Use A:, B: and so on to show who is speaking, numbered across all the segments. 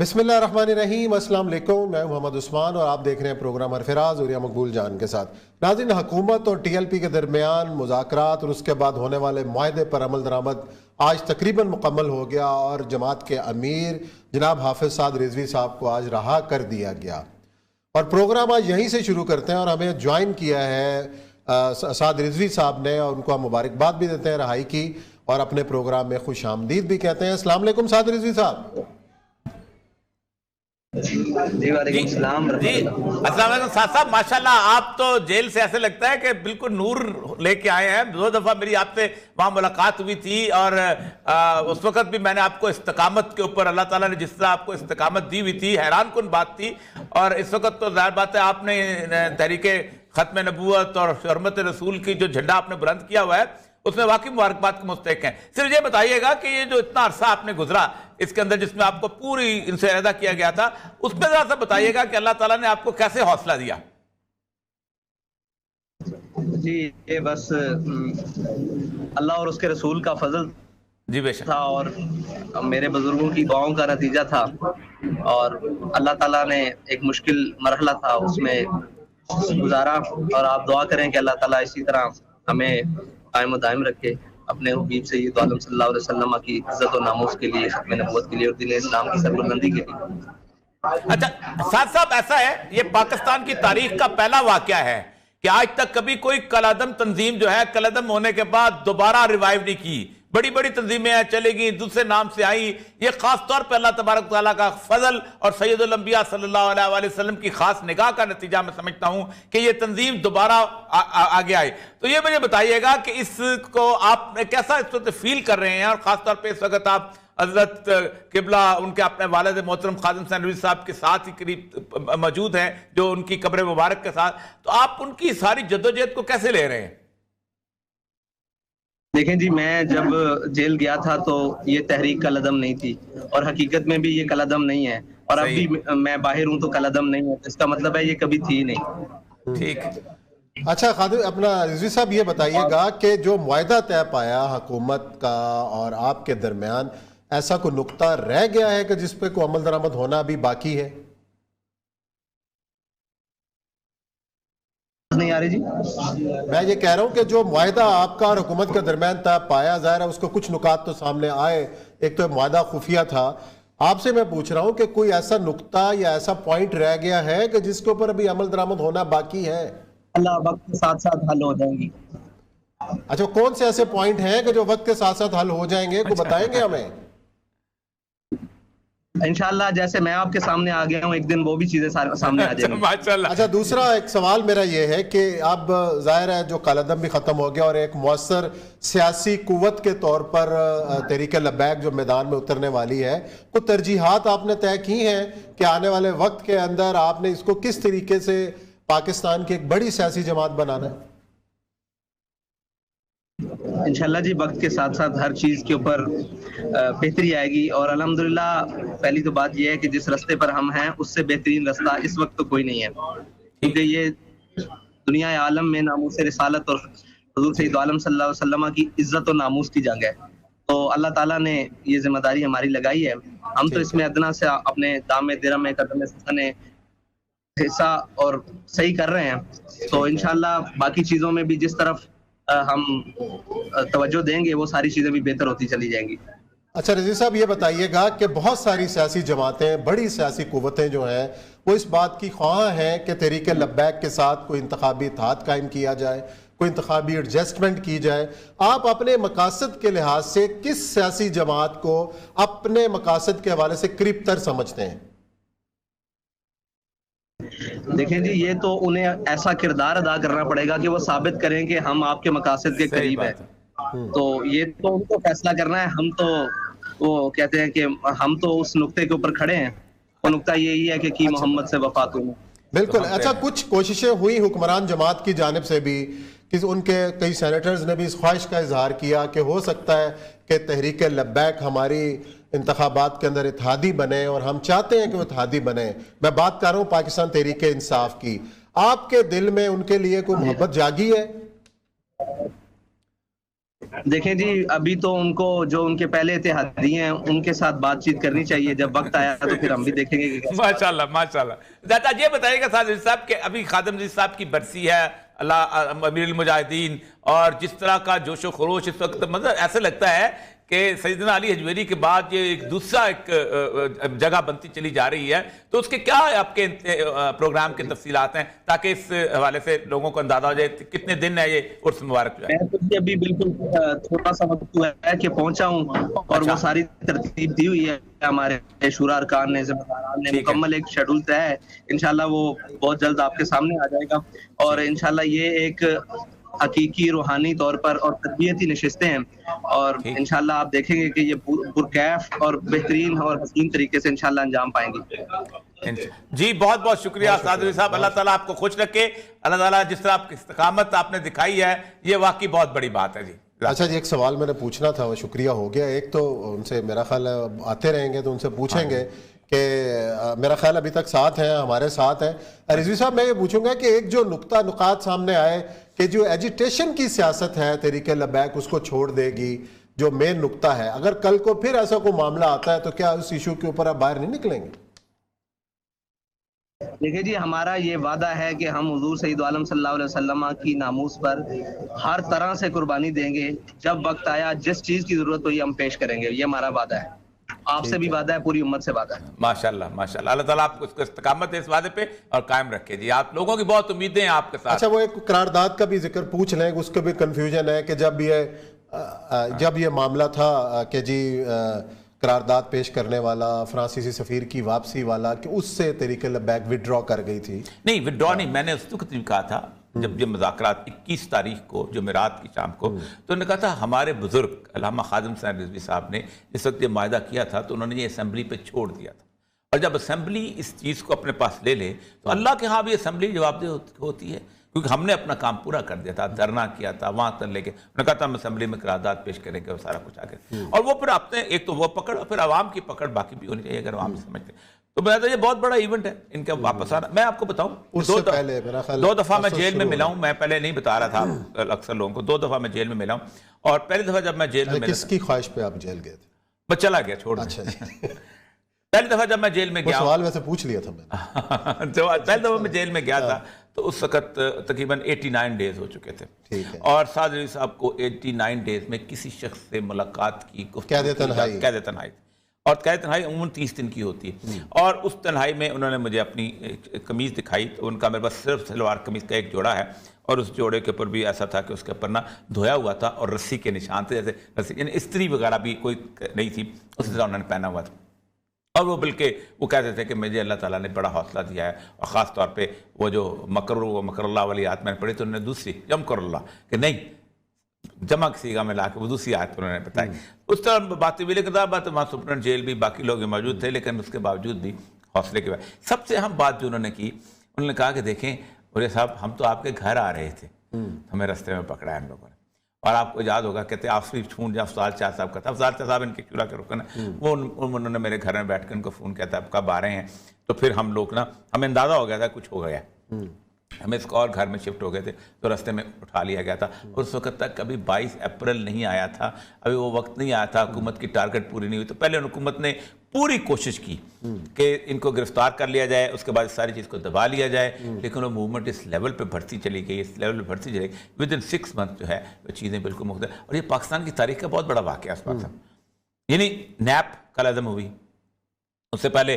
A: बिस्मिल्लाहिर्रहमानिर्रहीम। अस्सलाम वालेकुम। मैं मोहम्मद उस्मान और आप देख रहे हैं प्रोग्राम अरफराज और या मकबूल जान के साथ। नाज़रीन, हुकूमत और TLP के दरमियान मुज़ाकरात और उसके बाद होने वाले मुआहदे पर अमल दरामद आज तकरीबन मुकम्मल हो गया और जमात के अमीर जनाब हाफिज़ साद रिजवी साहब को आज रहा कर दिया गया। और प्रोग्राम आज यहीं से शुरू करते हैं और हमें ज्वाइन किया है साद रिजवी साहब ने, और उनको हम मुबारकबाद भी देते हैं रहाई की और अपने प्रोग्राम में खुश आमदीद भी कहते हैं। अस्सलाम वालेकुम साद रिजवी साहब।
B: जी वालेकुम सलाम।
C: जी अस्सलाम वालेकुम साहब। माशाल्लाह, आप तो जेल से ऐसे लगता है कि बिल्कुल नूर लेके आए हैं। 2 दफ़ा मेरी आपसे वहाँ मुलाकात हुई थी और उस वक्त भी मैंने आपको इस्तिकामत के ऊपर, अल्लाह ताला ने जिस तरह आपको इस्तिकामत दी हुई थी, हैरान कुन बात थी। और इस वक्त तो ज़ाहिर बात है आपने तहरीके ख़त्म नबूवत और हुर्मत रसूल की जो झंडा आपने बुलंद किया हुआ है उसमें वाकई मुबारकबाद के मुस्तहिक हैं। सिर्फ ये बताइएगा कि ये जो इतना अरसा आपने गुजरा इसके अंदर जिसमें आपको पूरी इनसे अलहदा किया गया था, उसमें जरा सा बताइएगा कि अल्लाह ताला ने आपको कैसे हौसला दिया।
B: जी ये बस अल्लाह और उसके रसूल का फजल
C: जी बेशक
B: था और मेरे बुजुर्गों की दुआओं का नतीजा था। और अल्लाह ताला ने एक मुश्किल मरहला था उसमें गुजारा। और आप दुआ करें कि अल्लाह ताला इसी तरह हमें कायम दायम रखे अपने हबीब सय्यद आलम सल्लल्लाहु अलैहि वसल्लम की इज्जत और नामूस के लिए, खत्म नबूवत के लिए और दीन इस्लाम की सरबुलंदी के लिए।
C: अच्छा साद साहब, ऐसा है ये पाकिस्तान की तारीख का पहला वाकया है कि आज तक कभी कोई कलादम तंजीम जो है कलादम होने के बाद दोबारा रिवाइव नहीं की। बड़ी बड़ी तंजीमें चलेगी, दूसरे नाम से आई। ये खास तौर पर अल्लाह तबारक तआला का फजल और सैयदुल अंबिया सल्लल्लाहु अलैहि वसल्लम की खास निगाह का नतीजा मैं समझता हूं कि ये तंजीम दोबारा आगे आई। तो ये मुझे बताइएगा कि इसको आप कैसा इस वक्त फील कर रहे हैं, और खास तौर पर इस वक्त आप हजरत किबला उनके अपने वालिद मोहतरम खादिम सनवी साहब के साथ ही करीब मौजूद हैं, जो उनकी कब्र मुबारक के साथ, तो आप उनकी सारी जद्दोजहद को कैसे ले रहे हैं?
B: देखें जी, मैं जब जेल गया था तो ये तहरीक कलदम नहीं थी और हकीकत में भी ये कलदम नहीं है। और अब भी मैं बाहर हूं तो कलदम नहीं है, इसका मतलब है ये कभी थी नहीं।
C: ठीक।
A: अच्छा खादिम, अपना रिजवी साहब ये बताइएगा कि जो मुआहदा तय पाया हुकूमत का और आपके दरमियान, ऐसा कोई नुक्ता रह गया है कि जिस पे कोई अमल दरामद होना अभी बाकी है?
B: नहीं आ रही जी।
A: मैं ये कह रहा हूं कि जो मुआहदा आपका और हुकूमत के दरमियान तय पाया, ज़ाहिर है उसको कुछ नुकात तो सामने आए। एक तो मुआहदा खुफिया था। आपसे मैं पूछ रहा हूं कि कोई ऐसा नुक्ता या ऐसा पॉइंट रह गया है कि जिसके ऊपर अभी अमल दरामद होना बाकी है?
B: अल्लाह वक्त के साथ साथ हल हो जाएंगी।
A: अच्छा, कौन से ऐसे पॉइंट हैं कि जो वक्त के साथ साथ हल हो जाएंगे, को बताएंगे हमें?
B: इंशाल्लाह जैसे मैं आपके सामने आ गया हूँ एक दिन वो भी चीजें सामने आ जाएंगी
C: माशाल्लाह।
A: अच्छा, दूसरा एक सवाल मेरा ये है कि अब जाहिर है जो कलदम भी खत्म हो गया और एक मौसर सियासी कुव्वत के तौर पर तहरीक लब्बैक जो मैदान में उतरने वाली है, कुछ तरजीहात आपने तय की हैं कि आने वाले वक्त के अंदर आपने इसको किस तरीके से पाकिस्तान की एक बड़ी सियासी जमात बनाना है?
B: इंशाल्लाह जी, वक्त के साथ साथ हर चीज के ऊपर बेहतरी आएगी। और अल्हम्दुलिल्लाह पहली तो बात यह है कि जिस रास्ते पर हम हैं उससे बेहतरीन रास्ता इस वक्त तो कोई नहीं है, क्योंकि ये दुनिया आलम में नामूस रिसालत और हुजूर सय्यद आलम सल्लल्लाहु अलैहि वसल्लम की इज्जत और नामूस की जंग है। तो अल्लाह ताला ने ये जिम्मेदारी हमारी लगाई है। हम तो इसमें अदना से अपने दाम दिरम में कदम सने हिस्सा और सही कर रहे हैं। तो इंशाल्लाह बाकी चीजों में भी जिस तरफ हम तवज्जो देंगे वो सारी चीजें भी बेहतर होती चली जाएंगी।
A: अच्छा रिजवी साहब, ये बताइएगा कि बहुत सारी सियासी जमातें, बड़ी सियासी कुव्वतें जो हैं वो इस बात की ख्वाह हैं कि तहरीक लब्बैक के साथ कोई इंतखाबी इत्तेहाद कायम किया जाए, कोई इंतखाबी एडजस्टमेंट की जाए। आप अपने मकासद के लिहाज से किस सियासी जमात को अपने मकासद के हवाले से करीब तर समझते हैं?
B: देखें जी, ये तो उन्हें ऐसा किरदार अदा करना पड़ेगा कि वो साबित करें कि हम आपके मकासद के करीब हैं। तो ये तो उनको फैसला करना है। हम तो वो कहते हैं कि हम तो उस नुक्ते के ऊपर खड़े हैं। वो नुक्ता यही है कि मोहम्मद से वफा तुम।
A: बिल्कुल। अच्छा, कुछ कोशिशें हुई हुक्मरान जमात की जानिब से भी कि उनके कई सेनेटर्स ने भी इस ख्वाहिश का इजहार किया कि हो सकता है कि तहरीक लब्बैक हमारी इंतखाबात के अंदर इत्तेहादी बने, और हम चाहते हैं कि वो इत्तेहादी बने। मैं बात कर रहा हूँ पाकिस्तान तहरीक इंसाफ की। आपके दिल में उनके लिए कोई मोहब्बत जागी है?
B: देखें जी, अभी तो उनको जो उनके पहले इत्तेहादी हैं उनके साथ बातचीत करनी चाहिए, जब वक्त आया तो फिर हम भी देखेंगे कि कैसे।
C: माशाल्लाह माशाल्लाह। दादा ये बताइएगा साद साहब के अभी खादिम अजीज साहब की बरसी है, अल्लाह अमीरुल मुजाहिदीन, और जिस तरह का जोशो खरोश इस वक्त, मतलब ऐसा लगता है कि सैयदना अली हजवेरी के बाद ये एक दूसरा एक जगह बनती चली जा रही है, तो उसके क्या आपके प्रोग्राम के तफसीलात हैं, ताकि इस हवाले से लोगों को अंदाजा हो जाए कितने दिन है ये उर्स मुबारक जो है?
B: मैं तो अभी बिल्कुल थोड़ा सा वक्त हुआ है कि पहुंचा हूँ, और वो सारी तरतीब दी हुई है हमारे शूरा अरकान ने, ज़िम्मेदारान ने, मुकम्मल एक शेड्यूल तय है। इंशाल्लाह वो बहुत जल्द आपके सामने आ जाएगा, और इंशाल्लाह ये एक हकीकी रूहानी तौर पर और तरबियती नशिस्तें हैं, और इंशाल्लाह आप देखेंगे कि ये पुरकैफ और बेहतरीन और हसीन तरीके से इंशाल्लाह अंजाम पाएंगे।
C: जी बहुत बहुत शुक्रिया सादरी साहब, अल्लाह ताला आपको खुश रखे, अल्लाह ताला जिस तरह आपकी इस्तकामत आपने दिखाई है ये वाकई बहुत बड़ी बात है जी।
A: अच्छा जी, एक सवाल मैंने पूछना था, वो शुक्रिया हो गया। एक तो उनसे मेरा ख्याल आते रहेंगे तो उनसे पूछेंगे कि मेरा ख्याल अभी तक साथ हैं, हमारे साथ हैं। रिजवी साहब, मैं ये पूछूंगा कि एक जो नुकात सामने आए कि जो एजिटेशन की सियासत है तहरीक लबैक उसको छोड़ देगी, जो मेन नुक्ता है, अगर कल को फिर ऐसा कोई मामला आता है तो क्या उस इशू के ऊपर आप बाहर नहीं निकलेंगे?
B: देखिए जी, हमारा ये वादा है कि हम हुजूर सैयद आलम सल्लल्लाहु अलैहि वसल्लम की नामूस पर हर तरह से कुर्बानी देंगे। जब वक्त आया जिस चीज की जरूरत हुई हम पेश करेंगे, ये हमारा वादा है। आपसे भी वादा है, पूरी उम्मत से वादा है।
C: माशाल्लाह माशाल्लाह, अल्लाह ताला आपको इसको इस्तकामत है इस वादे पे और कायम रखे जी। आप लोगों की बहुत उम्मीदें हैं आपके साथ।
A: अच्छा, वो एक करारदाद का भी जिक्र पूछ लें, उसको भी कंफ्यूजन है कि जब ये मामला था कि जी करारदाद पेश करने वाला फ्रांसीसी सफीर की वापसी वाला, कि उससे तहरीक लबैक विड्रॉ कर गई थी।
C: नहीं, विड्रॉ नहीं, मैंने उस वक्त भी कहा था जब ये मुज़ाकरात 21 तारीख को जुमेरात की शाम को, तो उन्होंने कहा था हमारे बुजुर्ग अल्लामा खादिम रिजवी साहब ने इस वक्त ये मायदा किया था, तो उन्होंने ये असेंबली पे छोड़ दिया था, और जब असेंबली इस चीज़ को अपने पास ले ले तो अल्लाह के यहाँ भी असेंबली जवाबदेह होती है, क्योंकि हमने अपना काम पूरा कर दिया था, धरना किया था वहाँ तक लेके, उन्होंने कहा था हम असेंबली में करारदाद पेश करेंगे और सारा कुछ आगे, और वो फिर आपने एक तो वो पकड़ और फिर आवाम की पकड़ बाकी भी होनी चाहिए, अगर आवाम समझते। तो मैं तो ये बहुत बड़ा इवेंट है इनका वापस आना। मैं आपको बताऊं, दो दफा मैं जेल में मिला हूं, मैं पहले नहीं बता रहा था अक्सर लोगों को, 2 दफा मैं जेल में मिला हूं, और पहली दफा जब मैं जेल में,
A: किसकी ख्वाहिश पे आप जेल गए थे?
C: मैं चला गया, छोड़। अच्छा पहली दफा जब मैं जेल में गया,
A: सवाल वैसे पूछ लिया था मैंने।
C: जो पहली दफा मैं जेल में गया था तो उस वक्त तकरीबन 89 डेज हो चुके थे, और साद अली साहब को 89 डेज में किसी शख्स से मुलाकात की कैद तन्हाई, और कैद तन्हाई अमूमन 30 दिन की होती है, और उस तन्हाई में उन्होंने मुझे अपनी कमीज़ दिखाई, तो उनका मेरे पास सिर्फ सलवार कमीज़ का एक जोड़ा है, और उस जोड़े के ऊपर भी ऐसा था कि उसके ऊपर ना धोया हुआ था और रस्सी के निशान थे, जैसे रस्सी यानी इस्त्री वगैरह भी कोई नहीं थी, उसी तरह उन्होंने पहना हुआ था। और वो बल्कि वो कहते थे कि मुझे अल्लाह ताला ने बड़ा हौसला दिया है, और ख़ास तौर पे वो जो मकरुल्लाह वाली आयत मैंने पढ़ी, तो उन्होंने दूसरी यमकरुल्लाह कि नहीं जमा सीगा में ला के वो दूसरी आयत पर उन्होंने बताई। उस तरह बातें भी, लेकिन बात वहाँ सुप्रीम जेल भी बाकी लोग मौजूद थे, लेकिन उसके बावजूद भी हौसले के बाद सबसे अहम बात जो उन्होंने की, उन्होंने कहा कि देखें बोले साहब, हम तो आपके घर आ रहे थे, हमें रास्ते में पकड़ा है हम लोगों ने, और आपको याद होगा कहते आफरी छून जब अफजाल शाह साहब का था, अफजाल शाह साहब इनके चूल्हा के रुकन है, वो उन्होंने मेरे घर में बैठ कर उनको फ़ोन किया था आप कब आ रहे हैं, तो फिर हम लोग ना, हमें अंदाज़ा हो गया था कुछ हो गया, हमें इसको और घर में शिफ्ट हो गए थे, तो रास्ते में उठा लिया गया था, और उस वक्त तक कभी 22 अप्रैल नहीं आया था, अभी वो वक्त नहीं आया था, हुकूमत की टारगेट पूरी नहीं हुई, तो पहले हुकूमत ने पूरी कोशिश की कि इनको गिरफ्तार कर लिया जाए, उसके बाद सारी चीज़ को दबा लिया जाए, लेकिन वो मूवमेंट इस लेवल पे बढ़ती चली गई, इस लेवल पे बढ़ती चली गई, विद इन 6 मंथ जो है वो चीज़ें बिल्कुल मुख्तलिफ, और ये पाकिस्तान की तारीख का बहुत बड़ा वाक़या इस बात था। यानी नैप कल-ए-आज़म हुई, उससे पहले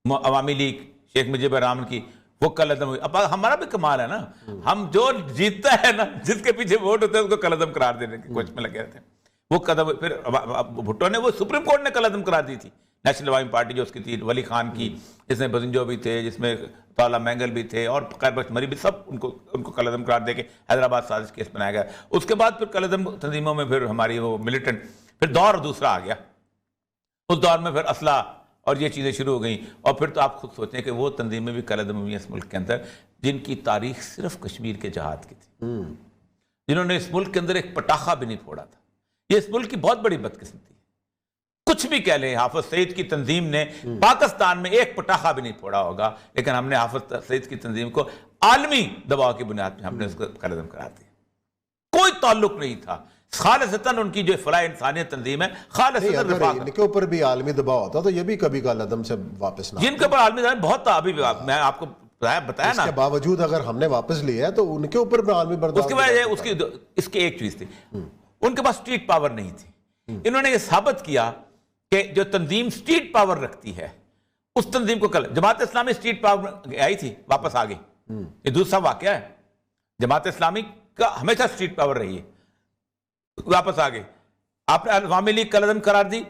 C: अवामी लीग शेख मुजीब रहमान की वो कल-ए-आज़म हुई। अब हमारा भी कमाल है ना, हम जो जीतता है ना, जिसके पीछे वोट होते हैं उसको कल-ए-आज़म करार देने की कोशिश में लगे रहते हैं। वो कदम फिर भुट्टो ने, वो सुप्रीम कोर्ट ने कल-ए-आज़म करार दी थी, नेशनल अवामी पार्टी जो उसकी थी, वली खान की, जिसमें बजिंजो भी थे, जिसमें ताला मैंगल भी थे, और खैर मरी भी, सब उनको कल-ए-आज़म करार दे के हैदराबाद साजिश केस बनाया गया। उसके बाद फिर कल-ए-आज़म तंजीमों में फिर हमारी वो मिलिटेंट फिर दौर दूसरा आ गया, उस दौर में फिर असला और ये चीज़ें शुरू हो गई, और फिर तो आप खुद सोचें कि वो तंजीमें भी कल-ए-आज़म हुई इस मुल्क के अंदर, जिनकी तारीख सिर्फ कश्मीर के जहाद की थी, जिन्होंने इस मुल्क के अंदर एक पटाखा भी नहीं फोड़ा था। ये इस मुल्क की बहुत बड़ी बदकिस्मती है, कुछ भी कह लें, हाफिज सईद की तंजीम ने पाकिस्तान में एक पटाखा भी नहीं फोड़ा होगा, लेकिन हमने हाफिज सईद की तंजीम को आलमी दबाव की बुनियाद पर हमने उसको कल-ए-आज़म करा दिया। कोई ताल्लुक नहीं था, खालिसतन उनकी जो फलाह इंसानियत तंजीम है, खालिसतन
A: अगर
C: रफाकत।
A: इनके ऊपर भी आलमी दबाव होता तो ये भी कभी कलअदम से वापस ना
C: जिनके ऊपर आलमी दबाव बहुत था, अभी मैं आपको बताया ना,
A: इसके बावजूद अगर हमने वापस लिया है तो उनके ऊपर भी आलमी बर्दाश्त।
C: उसके बाद उसकी इसकी एक चीज थी, उनके पास स्ट्रीट पावर नहीं थी। इन्होंने ये साबित किया कि जो तंजीम स्ट्रीट पावर रखती है, उस तंजीम को कल जमात इस्लामी स्ट्रीट पावर आई थी, वापस आ गई। ये दूसरा वाकया है। जमात इस्लामी का हमेशा स्ट्रीट पावर रही है, वापस आ गई। आपने अवामी लीग कलअदम करार दी,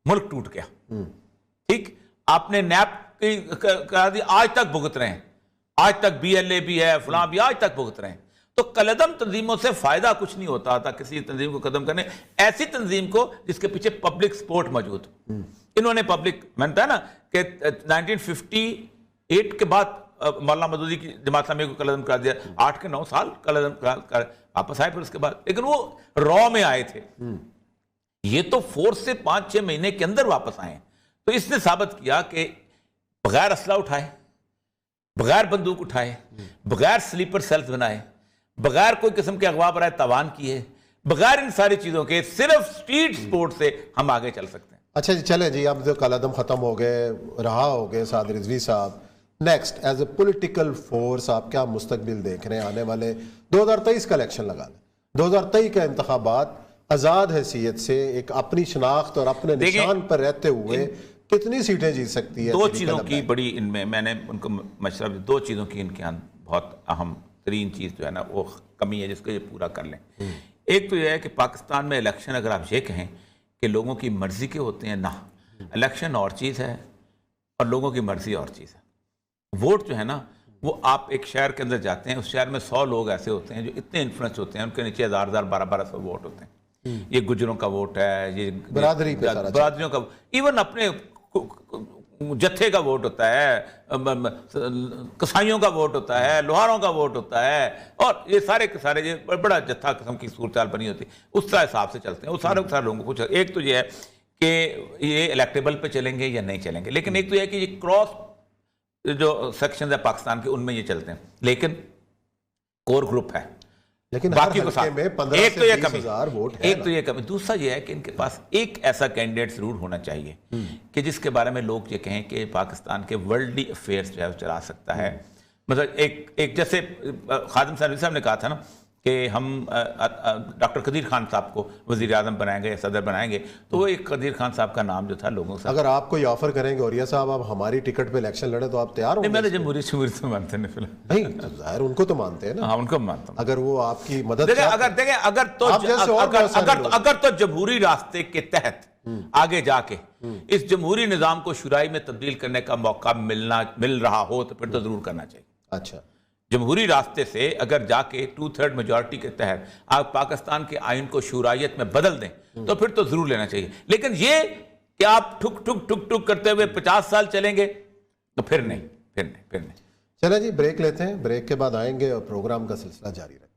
C: मुल्क टूट गया। ठीक, आपने नैप की करार दी, आज तक भुगत रहे हैं, आज तक BLA भी है, फलां भी, आज तक भुगत रहे हैं। तो कलअदम तंजीमों से फायदा कुछ नहीं होता था किसी तंजीम को कदम करने, ऐसी तंजीम को जिसके पीछे पब्लिक सपोर्ट मौजूद। इन्होंने पब्लिक, मैंने बताया ना कि 1958 के बाद मौलाना मदूदी की जमात इस्लामी को कलअदम कर दिया, 8 के 9 साल कलअदम वापस आए फिर उसके बाद, लेकिन वो रॉ में आए थे। ये तो फोर्स से 5-6 महीने के अंदर वापस आए। तो इसने साबित किया कि बगैर असला उठाए, बगैर बंदूक उठाए, बगैर स्लीपर सेल्स बनाए, बगैर कोई किस्म के अगवा बराए तावान किए, बगैर इन सारी चीजों के सिर्फ स्ट्रीट स्पोर्ट से हम आगे चल सकते हैं।
A: अच्छा जी, चले जी, अब जो कलअदम खत्म हो गए, रहा हो गए साद रिजवी साहब, next as a political force आप क्या मुस्तकबिल देख रहे हैं आने वाले 2023 का इलेक्शन लगा लें, 2023 का इंतखाबात आजाद हैसियत से एक अपनी शनाख्त और अपने निशान पर रहते हुए कितनी सीटें जीत सकती है?
C: दो चीजों की बड़ी इनमें मैंने उनको मशवरा, दो चीजों की इनके यहाँ बहुत अहम तरीन चीज जो है ना वो कमी है जिसको ये पूरा कर लें। एक तो यह है कि पाकिस्तान में इलेक्शन, अगर आप ये कहें कि लोगों की मर्जी के होते हैं, ना, इलेक्शन और चीज़ है और लोगों की मर्जी और चीज़ है। वोट जो है ना वो आप एक शहर के अंदर जाते हैं, उस शहर में 100 लोग ऐसे होते हैं जो इतने इन्फ्लुएंस होते हैं, उनके नीचे 1000-1000, 1200 वोट होते हैं। ये गुजरों का वोट है, ये बरादरियों का, इवन अपने जत्थे का वोट होता है, कसाईयों का वोट होता है, लोहारों का वोट होता है, और ये सारे के सारे ये बड़ा जत्था किस्म की सूरत बनी होती है। उस तरह हिसाब से चलते हैं, उस सारे लोगों को पूछा। एक तो ये है कि ये इलेक्टेबल पे चलेंगे या नहीं चलेंगे, लेकिन एक तो यह है कि ये क्रॉस जो सेक्शन है पाकिस्तान के उनमें ये चलते हैं, लेकिन कोर ग्रुप है,
A: लेकिन
C: बाकी को साथ
A: में 15
C: एक तो ये कमी,
A: वोट है,
C: एक तो ये कमी। दूसरा ये है कि इनके पास एक ऐसा कैंडिडेट जरूर होना चाहिए कि जिसके बारे में लोग ये कहें कि पाकिस्तान के वर्ल्डली अफेयर्स जो है वो चला सकता है। मतलब एक जैसे खादिम साहब ने कहा था ना कि हम डॉक्टर कदीर खान साहब को वज़ीर आज़म बनाएंगे, सदर बनाएंगे, तो वो एक कदीर खान साहब का नाम जो था लोगों से,
A: अगर आपको ये ऑफर करेंगे और ये साहब आप हमारी टिकट पे इलेक्शन लड़े तो आप तैयार होंगे?
C: मैंने जमहूरी तो मानते नहीं, फिलहाल
A: नहीं, जाहिर उनको तो मानते हैं ना।
C: हाँ, उनको मानता हूँ।
A: अगर वो आपकी मदद
C: अगर तो जमहूरी रास्ते के तहत आगे जाके इस जमहूरी निजाम को शुराई में तब्दील करने का मौका मिल रहा हो तो फिर तो जरूर करना चाहिए।
A: अच्छा,
C: जमहूरी रास्ते से अगर जाके 2/3 मेजॉरिटी के तहत आप पाकिस्तान के आइन को शूरायत में बदल दें तो फिर तो जरूर लेना चाहिए। लेकिन ये कि आप ठुक ठुक ठुक ठुक करते हुए 50 साल चलेंगे तो फिर नहीं।
A: चलें जी, ब्रेक लेते हैं, ब्रेक के बाद आएंगे और प्रोग्राम का सिलसिला जारी रखें।